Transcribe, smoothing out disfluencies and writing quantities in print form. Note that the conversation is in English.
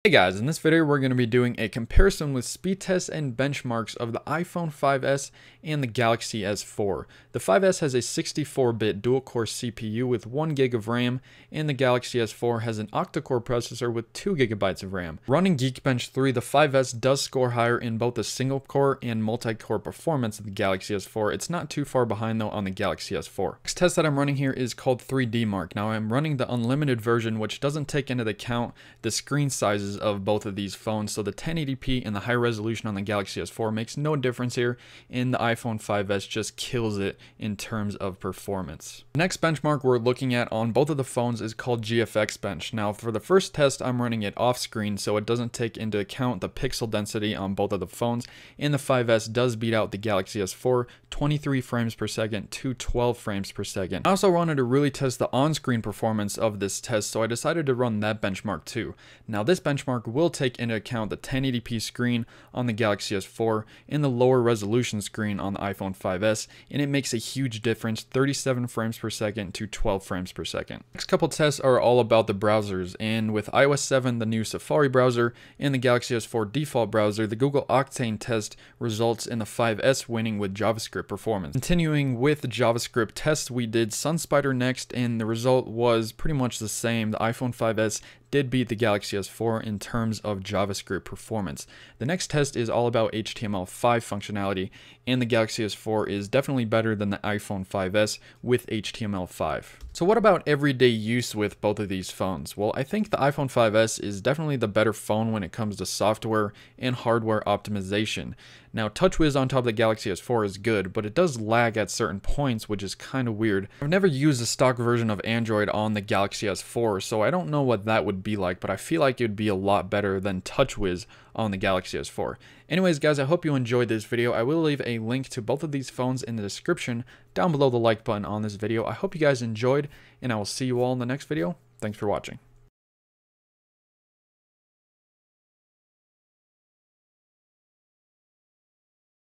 Hey guys, in this video we're going to be doing a comparison with speed tests and benchmarks of the iPhone 5s and the Galaxy S4. The 5s has a 64-bit dual-core CPU with 1 GB of RAM, and the Galaxy S4 has an octa-core processor with 2 GB of RAM. Running Geekbench 3, the 5s does score higher in both the single-core and multi-core performance of the Galaxy S4. It's not too far behind though on the Galaxy S4. Next test that I'm running here is called 3D Mark. Now I'm running the unlimited version, which doesn't take into account the screen sizes of both of these phones, so the 1080p and the high resolution on the Galaxy S4 makes no difference here, and the iPhone 5s just kills it in terms of performance. The next benchmark we're looking at on both of the phones is called Gfx Bench. Now for the first test I'm running it off screen, so it doesn't take into account the pixel density on both of the phones, and the 5s does beat out the Galaxy S4 23 frames per second to 12 frames per second. I also wanted to really test the on-screen performance of this test, so I decided to run that benchmark too. Now this benchmark will take into account the 1080p screen on the Galaxy S4 and the lower resolution screen on the iPhone 5s, and it makes a huge difference, 37 frames per second to 12 frames per second. Next couple tests are all about the browsers, and with iOS 7, the new Safari browser, and the Galaxy S4 default browser, the Google Octane test results in the 5s winning with JavaScript performance. Continuing with the JavaScript tests, we did SunSpider next, and the result was pretty much the same. The iPhone 5s did beat the Galaxy S4 in terms of JavaScript performance. The next test is all about HTML5 functionality, and the Galaxy S4 is definitely better than the iPhone 5s with HTML5. So what about everyday use with both of these phones? Well, I think the iPhone 5s is definitely the better phone when it comes to software and hardware optimization. Now, TouchWiz on top of the Galaxy S4 is good, but it does lag at certain points, which is kind of weird. I've never used a stock version of Android on the Galaxy S4, so I don't know what that would be like, but I feel like it would be a lot better than TouchWiz on the Galaxy S4. Anyways, guys, I hope you enjoyed this video. I will leave a link to both of these phones in the description down below the like button on this video. I hope you guys enjoyed, and I will see you all in the next video. Thanks for watching.